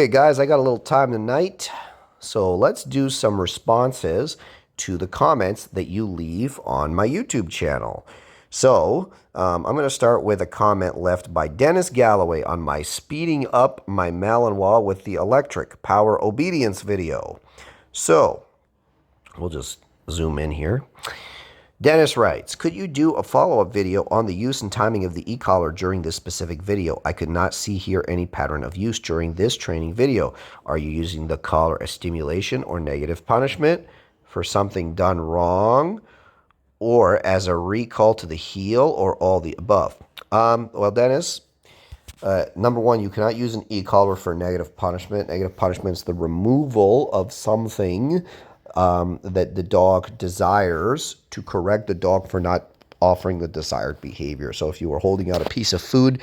Okay, guys, I got a little time tonight, so let's do some responses to the comments that you leave on my YouTube channel. So, I'm going to start with a comment left by Dennis Galloway on my speeding up my Malinois with the electric power obedience video. So, we'll just zoom in here. Dennis writes, could you do a follow-up video on the use and timing of the e-collar during this specific video? I could not see here any pattern of use during this training video. Are you using the collar as stimulation or negative punishment for something done wrong, or as a recall to the heel, or all the above? Well, Dennis, number one, you cannot use an e-collar for negative punishment. Negative punishment is the removal of something that the dog desires to correct the dog for not offering the desired behavior. So if you were holding out a piece of food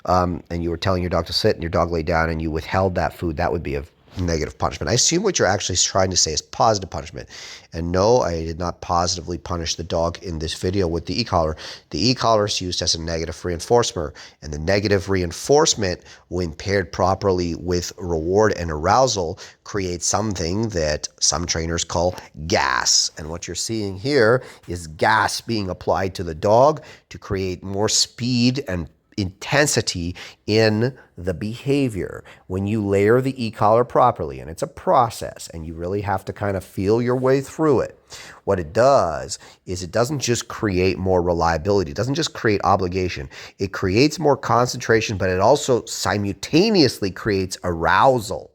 and you were telling your dog to sit and your dog lay down and you withheld that food, that would be a negative punishment. I assume what you're actually trying to say is positive punishment. And no, I did not positively punish the dog in this video with the e-collar. The e-collar is used as a negative reinforcement, and the negative reinforcement, when paired properly with reward and arousal, creates something that some trainers call gas. And what you're seeing here is gas being applied to the dog to create more speed and intensity in the behavior. When you layer the e-collar properly, and it's a process, and you really have to kind of feel your way through it, what it does is it doesn't just create more reliability. It doesn't just create obligation. It creates more concentration, but it also simultaneously creates arousal.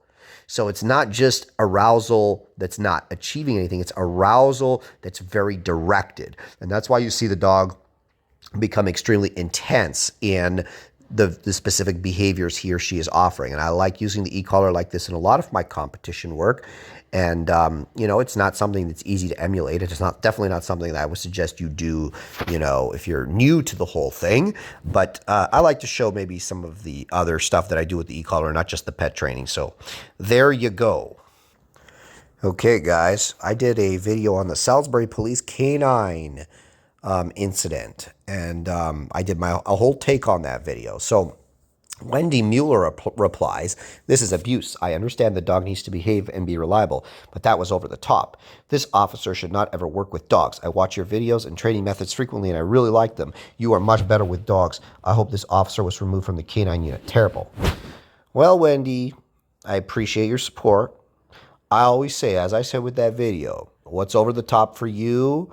So it's not just arousal that's not achieving anything. It's arousal that's very directed. And that's why you see the dog become extremely intense in the specific behaviors he or she is offering. And I like using the e-collar like this in a lot of my competition work. And, it's not something that's easy to emulate. It's definitely not something that I would suggest you do, if you're new to the whole thing. But I like to show maybe some of the other stuff that I do with the e-collar, not just the pet training. So there you go. Okay, guys, I did a video on the Salisbury Police Canine incident, and I did a whole take on that video. So Wendy Mueller replies, this is abuse. I understand the dog needs to behave and be reliable, but that was over the top. This officer should not ever work with dogs. I watch your videos and training methods frequently, and I really like them. You are much better with dogs. I hope this officer was removed from the canine unit. Terrible. Well, Wendy, I appreciate your support. I always say, as I said with that video, what's over the top for you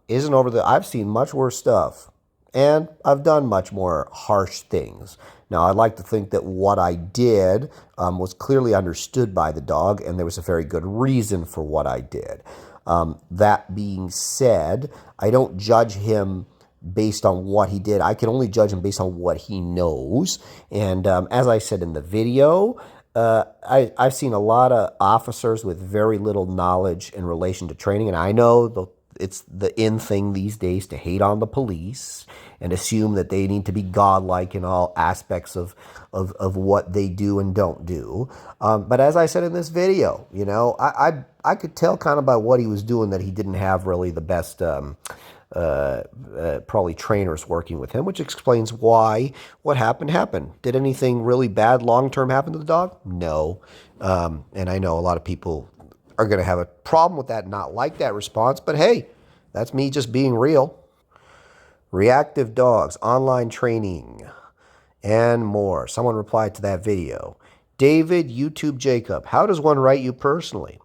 isn't over the... I've seen much worse stuff, and I've done much more harsh things. Now, I'd like to think that what I did was clearly understood by the dog, and there was a very good reason for what I did. That being said, I don't judge him based on what he did. I can only judge him based on what he knows. And as I said in the video, I've seen a lot of officers with very little knowledge in relation to training, and I know it's the in thing these days to hate on the police and assume that they need to be godlike in all aspects of what they do and don't do. But as I said in this video, I could tell kind of by what he was doing that he didn't have really the best probably trainers working with him, which explains why what happened. Did anything really bad long-term happen to the dog? No. And I know a lot of people are going to have a problem with that and not like that response, but hey, that's me just being real. Reactive dogs, online training, and more. Someone replied to that video. David, YouTube Jacob, how does one write you personally?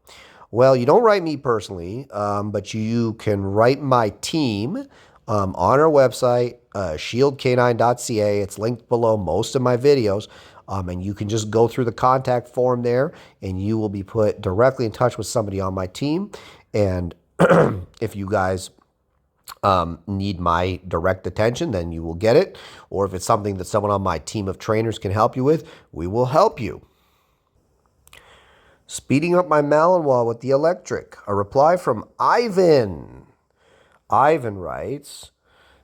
Well, you don't write me personally, but you can write my team on our website, shieldcanine.ca. It's linked below most of my videos. And you can just go through the contact form there, and you will be put directly in touch with somebody on my team. And if you guys need my direct attention, then you will get it. Or if it's something that someone on my team of trainers can help you with, we will help you. Speeding up my Malinois with the electric. A reply from Ivan. Ivan writes,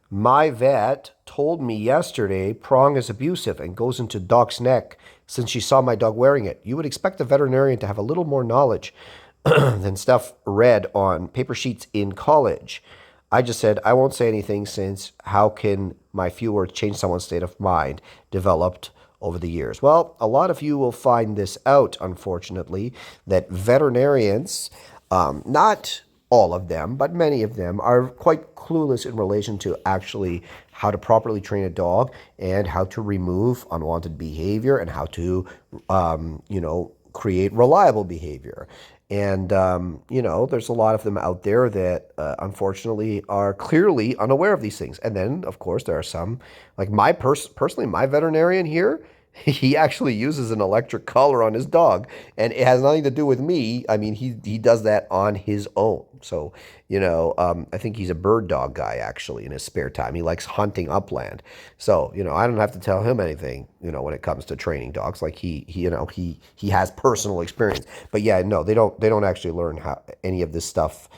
my vet told me yesterday prong is abusive and goes into dog's neck since she saw my dog wearing it. You would expect a veterinarian to have a little more knowledge than stuff read on paper sheets in college. I just said, I won't say anything since how can my few words change someone's state of mind developed over the years? Well, a lot of you will find this out, unfortunately, that veterinarians, not all of them, but many of them, are quite clueless in relation to actually how to properly train a dog and how to remove unwanted behavior and how to, create reliable behavior. And, there's a lot of them out there that unfortunately are clearly unaware of these things. And then, of course, there are some, like personally, my veterinarian here, he actually uses an electric collar on his dog, and it has nothing to do with me. I mean, he does that on his own. So, I think he's a bird dog guy actually in his spare time. He likes hunting upland. So, I don't have to tell him anything, when it comes to training dogs. Like he has personal experience. But yeah, no, they don't actually learn any of this stuff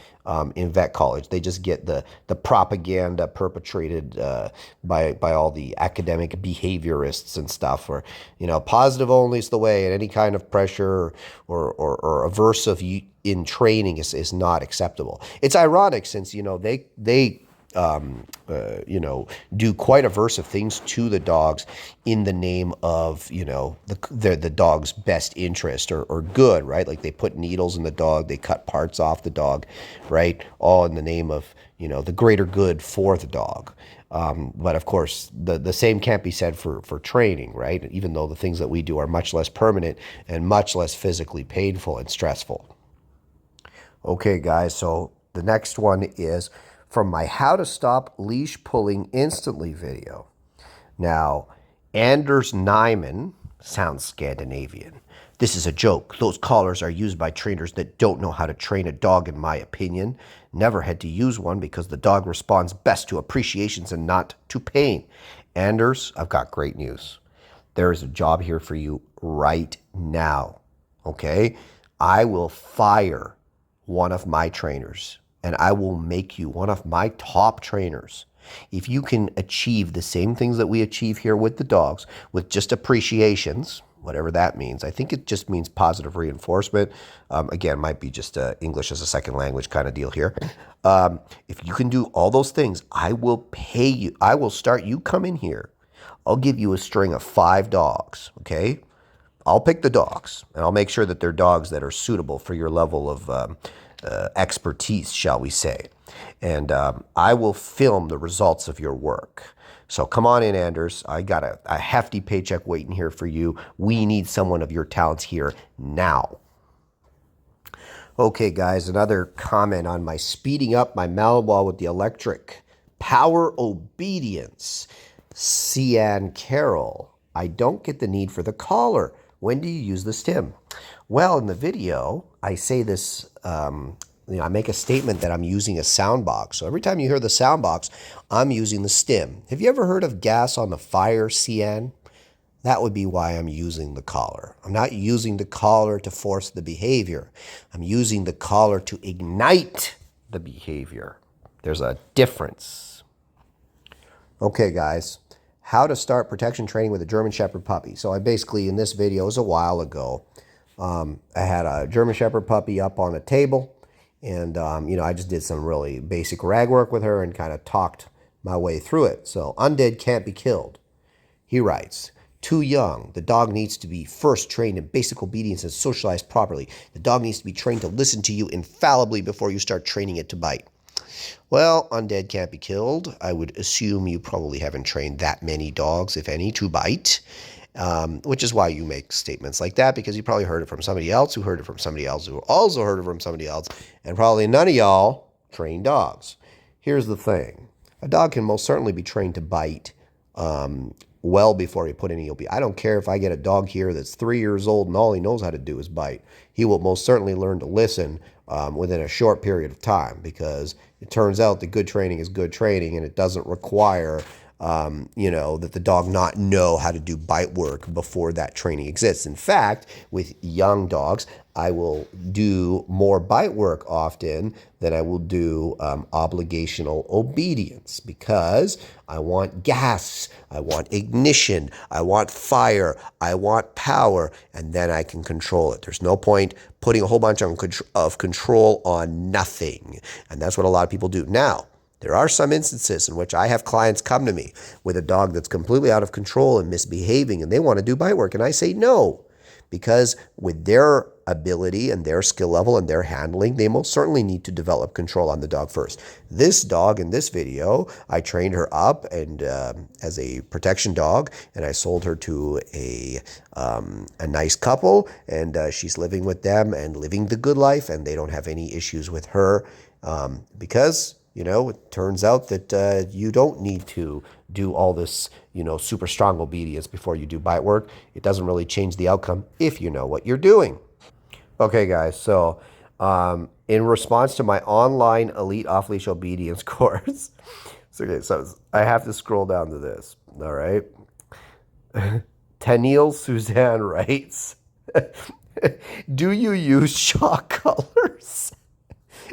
in vet college. They just get the propaganda perpetrated by all the academic behaviorists and stuff, or positive only is the way, and any kind of pressure or aversive in training is not acceptable. It's ironic since they do quite aversive things to the dogs in the name of, the dog's best interest or good, right? Like they put needles in the dog, they cut parts off the dog, right? All in the name of, the greater good for the dog. But of course, the same can't be said for training, right? Even though the things that we do are much less permanent and much less physically painful and stressful. Okay, guys, so the next one is from my How to Stop Leash Pulling Instantly video. Now, Anders Nyman sounds Scandinavian. This is a joke. Those collars are used by trainers that don't know how to train a dog, in my opinion. Never had to use one because the dog responds best to appreciations and not to pain. Anders, I've got great news. There is a job here for you right now, okay? I will fire one of my trainers, and I will make you one of my top trainers. If you can achieve the same things that we achieve here with the dogs, with just appreciations, whatever that means. I think it just means positive reinforcement. Again, might be just English as a second language kind of deal here. If you can do all those things, I will pay you. I will start, you come in here. I'll give you a string of 5 dogs, okay? I'll pick the dogs, and I'll make sure that they're dogs that are suitable for your level of expertise, shall we say. And I will film the results of your work. So come on in, Anders. I got a hefty paycheck waiting here for you. We need someone of your talents here now. Okay, guys, another comment on my speeding up my Malinois with the electric. Power obedience. Cian Carroll. I don't get the need for the collar. When do you use the stim? Well, in the video, I say this, I make a statement that I'm using a sound box. So every time you hear the sound box, I'm using the stim. Have you ever heard of gas on the fire, Cian? That would be why I'm using the collar. I'm not using the collar to force the behavior. I'm using the collar to ignite the behavior. There's a difference. Okay, guys. How to start protection training with a German Shepherd puppy. So I basically, in this video, it was a while ago, I had a German Shepherd puppy up on a table, and, I just did some really basic rag work with her and kind of talked my way through it. So, undead can't be killed. He writes, too young. The dog needs to be first trained in basic obedience and socialized properly. The dog needs to be trained to listen to you infallibly before you start training it to bite. Well, undead can't be killed. I would assume you probably haven't trained that many dogs, if any, to bite, which is why you make statements like that, because you probably heard it from somebody else who heard it from somebody else who also heard it from somebody else, and probably none of y'all train dogs. Here's the thing. A dog can most certainly be trained to bite well before you put any obedience. I don't care if I get a dog here that's 3 years old and all he knows how to do is bite. He will most certainly learn to listen within a short period of time, because it turns out that good training is good training, and it doesn't require, that the dog not know how to do bite work before that training exists. In fact, with young dogs, I will do more bite work often than I will do obligational obedience, because I want gas, I want ignition, I want fire, I want power, and then I can control it. There's no point putting a whole bunch of control on nothing, and that's what a lot of people do. Now, There are some instances in which I have clients come to me with a dog that's completely out of control and misbehaving, and they want to do bite work, and I say no. Because with their ability and their skill level and their handling, they most certainly need to develop control on the dog first. This dog in this video, I trained her up and as a protection dog, and I sold her to a nice couple, and she's living with them and living the good life, and they don't have any issues with her because it turns out that you don't need to do all this, super strong obedience before you do bite work. It doesn't really change the outcome if you know what you're doing. Okay, guys, so in response to my online elite off-leash obedience course, so I have to scroll down to this, all right? Tennille Suzanne writes, do you use shock collars?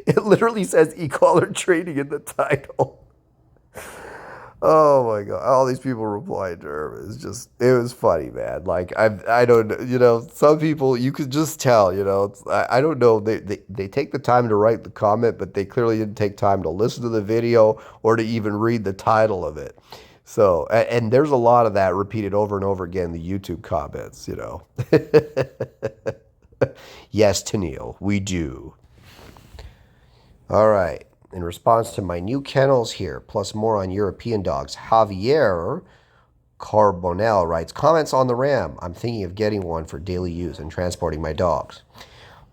It literally says e-collar training in the title. Oh my God. All these people replied to her. It was funny, man. Like, I don't, some people, you could just tell, I don't know. They take the time to write the comment, but they clearly didn't take time to listen to the video or to even read the title of it. So, and there's a lot of that repeated over and over again in the YouTube comments, Yes, Tennille, we do. All right. In response to my new kennels here, plus more on European dogs, Javier Carbonell writes, comments on the Ram. I'm thinking of getting one for daily use and transporting my dogs.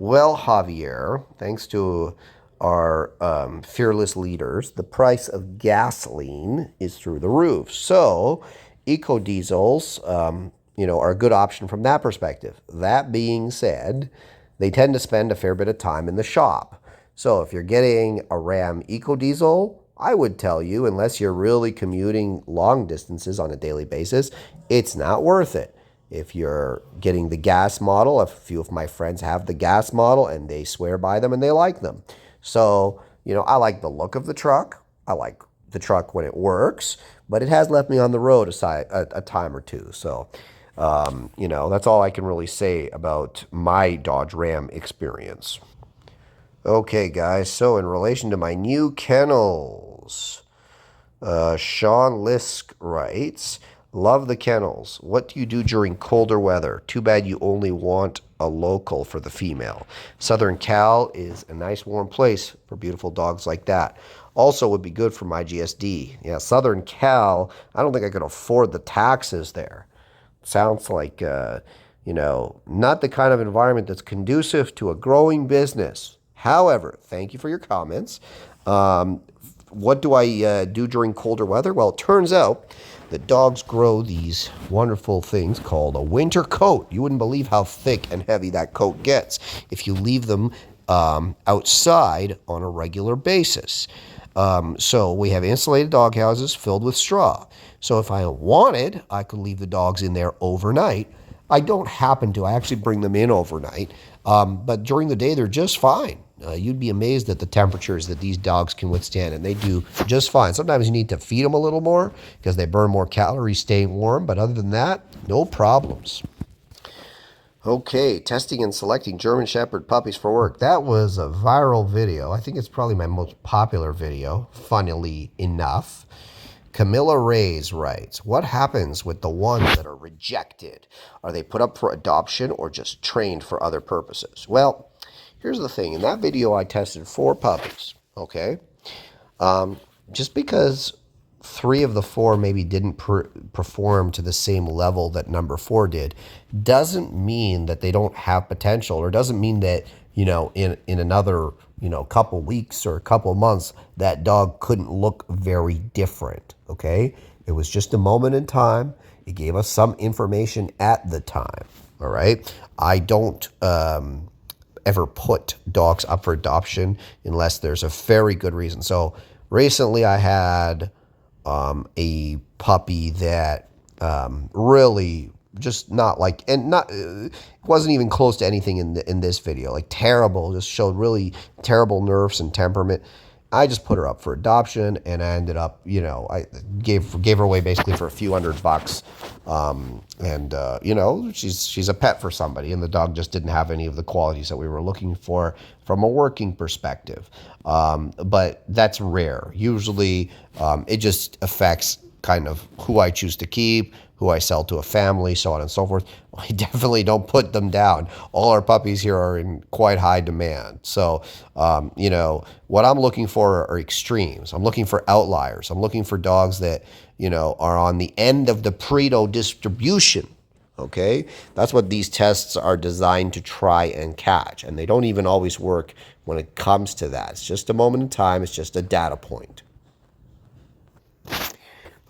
Well, Javier, thanks to our fearless leaders, the price of gasoline is through the roof. So eco diesels, are a good option from that perspective. That being said, they tend to spend a fair bit of time in the shop. So if you're getting a Ram EcoDiesel, I would tell you, unless you're really commuting long distances on a daily basis, it's not worth it. If you're getting the gas model, a few of my friends have the gas model and they swear by them and they like them. So, I like the look of the truck. I like the truck when it works, but it has left me on the road a time or two. So, that's all I can really say about my Dodge Ram experience. Okay, guys, so in relation to my new kennels, Sean Lisk writes, love the kennels. What do you do during colder weather? Too bad you only want a local for the female. Southern Cal is a nice warm place for beautiful dogs like that. Also would be good for my GSD. Yeah, Southern Cal, I don't think I could afford the taxes there. Sounds like, not the kind of environment that's conducive to a growing business. However, thank you for your comments. What do I do during colder weather? Well, it turns out that dogs grow these wonderful things called a winter coat. You wouldn't believe how thick and heavy that coat gets if you leave them outside on a regular basis. So we have insulated dog houses filled with straw. So if I wanted, I could leave the dogs in there overnight. I don't happen to. I actually bring them in overnight. But during the day, they're just fine. You'd be amazed at the temperatures that these dogs can withstand, and they do just fine. Sometimes you need to feed them a little more because they burn more calories staying warm, but other than that, no problems. Okay, testing and selecting German Shepherd puppies for work. That was a viral video. I think it's probably my most popular video, funnily enough. Camilla Reyes writes, what happens with the ones that are rejected? Are they put up for adoption or just trained for other purposes? Well, here's the thing. In that video, I tested 4 puppies, okay? Just because 3 of the 4 maybe didn't perform to the same level that number 4 did doesn't mean that they don't have potential, or doesn't mean that, in another, couple weeks or a couple months, that dog couldn't look very different, okay? It was just a moment in time. It gave us some information at the time, all right? I don't ever put dogs up for adoption unless there's a very good reason. So recently I had a puppy that really just not like, and not, wasn't even close to anything in this video, like terrible, just showed really terrible nerves and temperament. I just put her up for adoption, and I ended up, I gave her away basically for a few $100. She's a pet for somebody, and the dog just didn't have any of the qualities that we were looking for from a working perspective. But that's rare. Usually, it just affects kind of who I choose to keep, who I sell to a family, so on and so forth. I definitely don't put them down. All our puppies here are in quite high demand. So, what I'm looking for are extremes. I'm looking for outliers. I'm looking for dogs that, are on the end of the Pareto distribution. Okay? That's what these tests are designed to try and catch. And they don't even always work when it comes to that. It's just a moment in time. It's just a data point.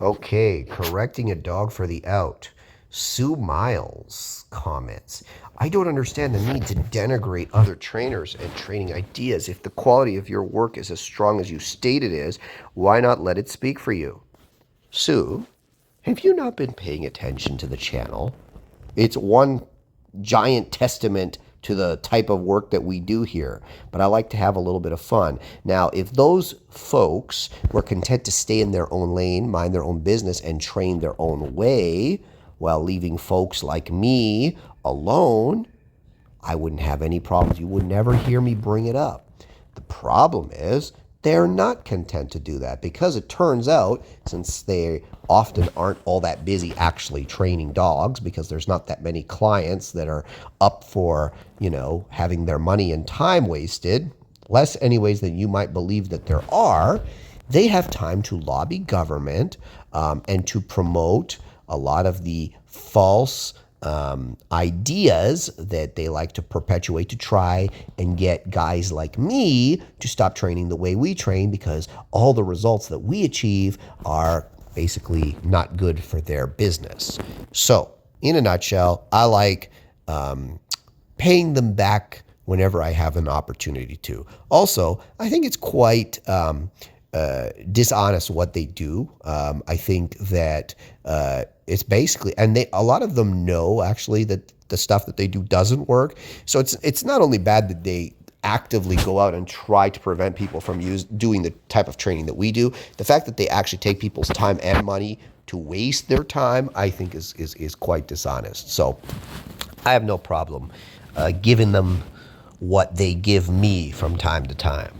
Okay, correcting a dog for the out. Sue Miles comments, I don't understand the need to denigrate other trainers and training ideas. If the quality of your work is as strong as you state it is, why not let it speak for you? Sue, have you not been paying attention to the channel? It's one giant testament to the type of work that we do here, but I like to have a little bit of fun. Now, if those folks were content to stay in their own lane, mind their own business, and train their own way, while leaving folks like me alone, I wouldn't have any problems. You would never hear me bring it up. The problem is they're not content to do that, because it turns out, since they often aren't all that busy actually training dogs, because there's not that many clients that are up for, having their money and time wasted, less anyways than you might believe that there are, they have time to lobby government and to promote a lot of the false ideas that they like to perpetuate to try and get guys like me to stop training the way we train, because all the results that we achieve are basically not good for their business. So, in a nutshell, I like paying them back whenever I have an opportunity to. Also, I think it's quite dishonest what they do. I think that it's basically, and a lot of them know actually that the stuff that they do doesn't work. So it's not only bad that they actively go out and try to prevent people from doing the type of training that we do. The fact that they actually take people's time and money to waste their time, I think is quite dishonest. So I have no problem giving them what they give me from time to time.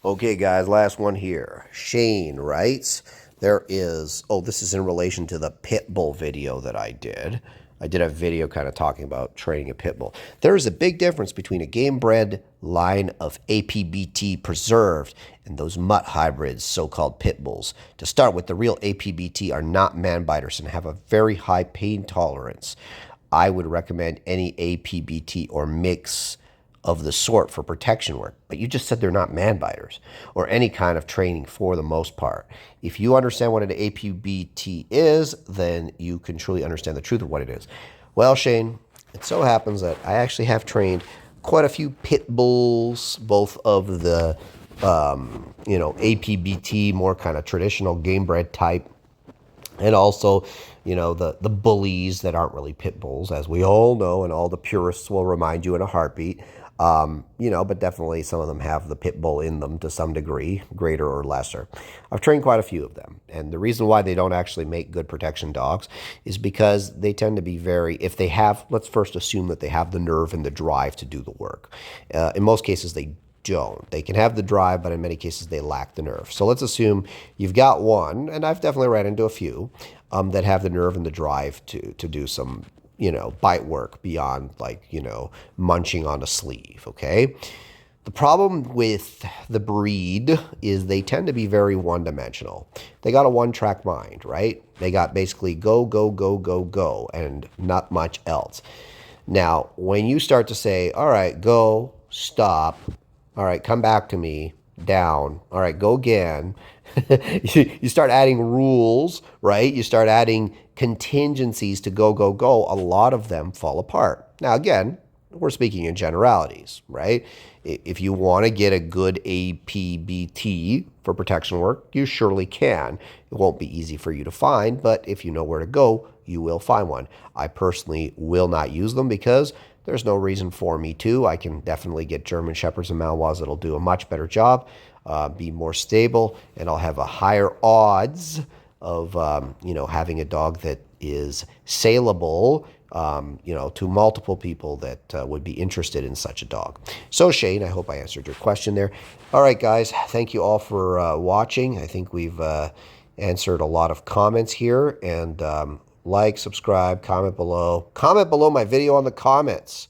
Okay, guys, last one here. Shane writes, this is in relation to the Pitbull video that I did. I did a video kind of talking about training a Pitbull. There is a big difference between a game-bred line of APBT preserved and those mutt hybrids, so-called Pitbulls. To start with, the real APBT are not man-biters and have a very high pain tolerance. I would recommend any APBT or mix of the sort for protection work, but you just said they're not man-biters or any kind of training for the most part. If you understand what an APBT is, then you can truly understand the truth of what it is. Well, Shane, it so happens that I actually have trained quite a few Pitbulls, both of the, APBT, more kind of traditional game-bred type, and also, the bullies that aren't really pit bulls, as we all know, and all the purists will remind you in a heartbeat. But definitely some of them have the pit bull in them to some degree, greater or lesser. I've trained quite a few of them. And the reason why they don't actually make good protection dogs is because they tend to be let's first assume that they have the nerve and the drive to do the work. In most cases, they don't. They can have the drive, but in many cases they lack the nerve. So let's assume you've got one, and I've definitely ran into a few that have the nerve and the drive to do some, bite work beyond munching on a sleeve, okay? The problem with the breed is they tend to be very one-dimensional. They got a one-track mind, right? They got basically go, go, go, go, go, and not much else. Now, when you start to say, all right, go, stop, all right, come back to me, down, all right, go again, you start adding rules, right? You start adding contingencies to go, go, go. A lot of them fall apart. Now, again, we're speaking in generalities, right? If you want to get a good APBT for protection work, you surely can. It won't be easy for you to find, but if you know where to go, you will find one. I personally will not use them because there's no reason for me to. I can definitely get German Shepherds and Malinois that'll do a much better job, be more stable, and I'll have a higher odds of, having a dog that is saleable, to multiple people that would be interested in such a dog. So Shane, I hope I answered your question there. All right, guys, thank you all for watching. I think we've answered a lot of comments here, and like, subscribe, comment below. Comment below my video on the comments.